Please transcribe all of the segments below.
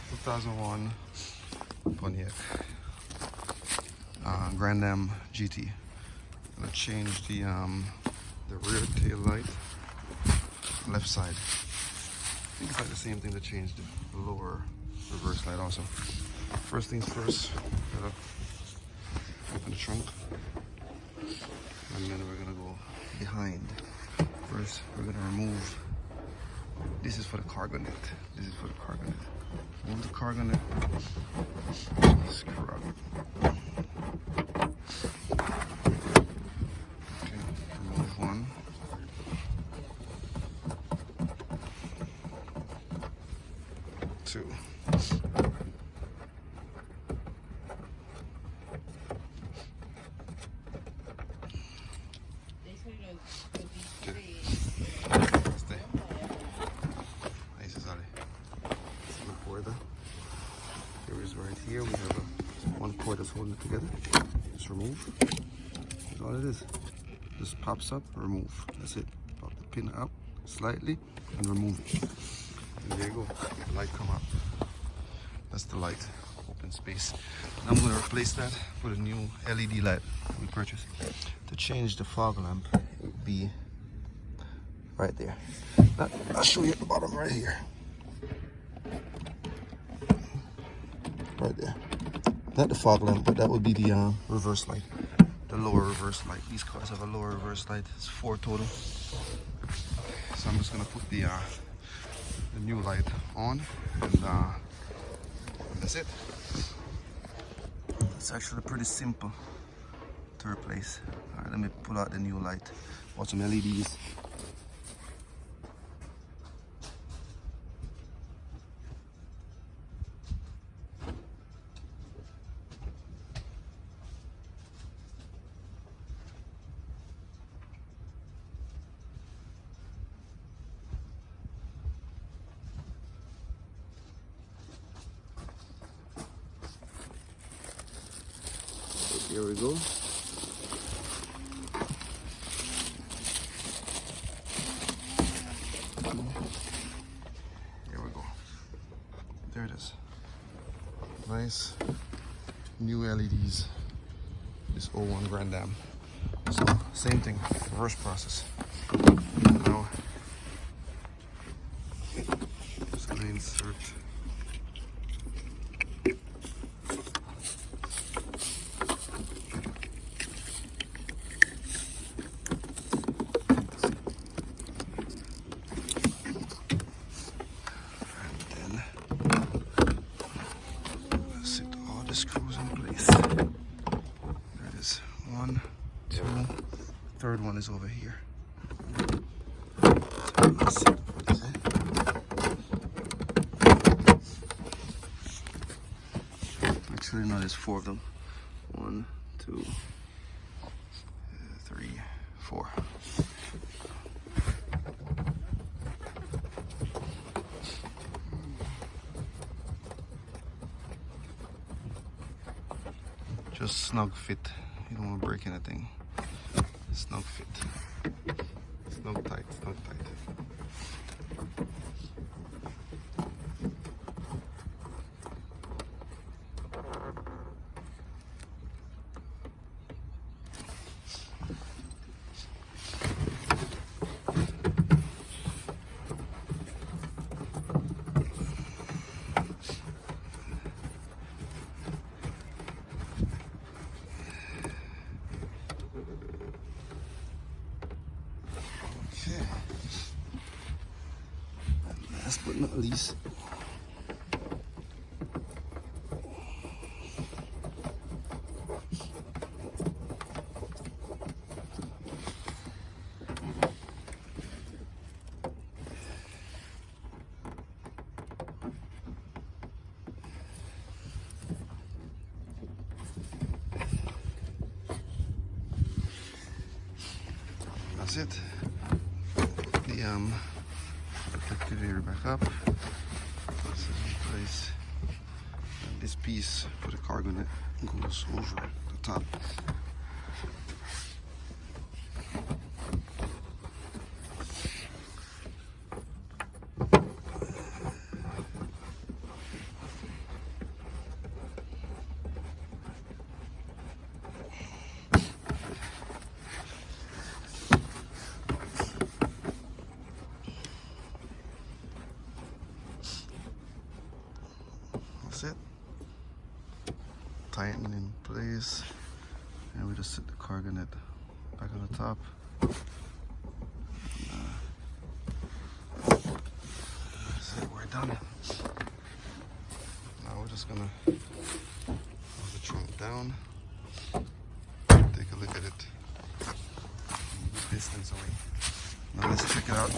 2001 Pontiac Gran Am GT. I'm gonna change the rear tail light, left side. I think it's like the same thing to change the lower reverse light also. First things first, gotta open the trunk, and then we're gonna go behind. First, we're gonna remove. This is for the cargo net. This is for the cargo net. Remove the cargo net. Screw up. Okay, remove one. Two. Here we have one cord that's holding it together. Just remove. That's all it is. Just pops up, remove. That's it. Pop the pin up slightly and remove it. And there you go. The light come up. That's the light. Open space. I'm going to replace that with a new LED light we purchased. To change the fog lamp, it would be right there. Now, I'll show you at the bottom right here. Right there. Not the fog lamp, but that would be the reverse light. The lower reverse light. These cars have a lower reverse light. It's 4 total. So I'm just gonna put the new light on, and that's it. It's actually pretty simple to replace. All right, let me pull out the new light. Bought some LEDs. Here we go. Here we go. There it is. Nice new LEDs. This 01 Gran Am. So same thing, reverse process. Now just gonna insert . Screws in place. There it is. 1, 2. Third one is over here. Actually, no, there's 4 of them. 1, 2, 3, 4. Just snug fit. You don't want to break anything. Snug fit. Snug tight, snug tight. Last but not least, that's it. The protective area back up. This is in place. And this piece for the cargo net goes over the top. That's it. Tighten in place. And we just set the cargonet back on the top. That's it, we're done. Now we're just gonna move the trunk down. Take a look at it. Move the pistons away. Now let's check it out.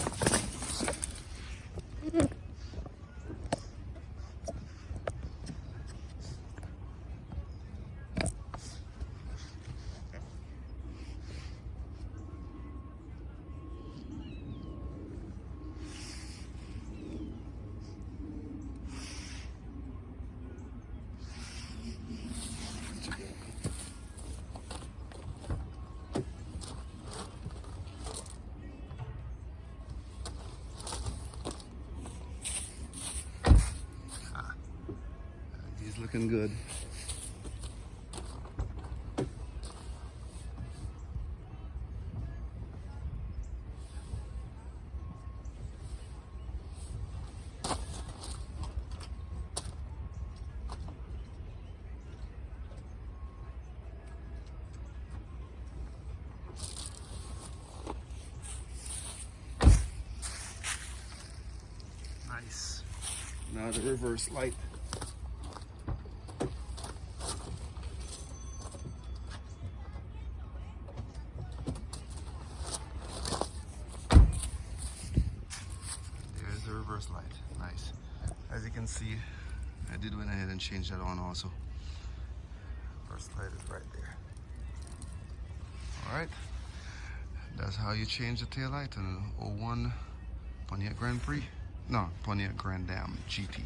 He's looking good. Nice. Now the reverse light. There's the reverse light. Nice. As you can see, I did went ahead and change that on also. First light is right there. Alright. That's how you change the tail light on an 01 Pontiac Grand Prix. No, Pontiac Gran Am GT.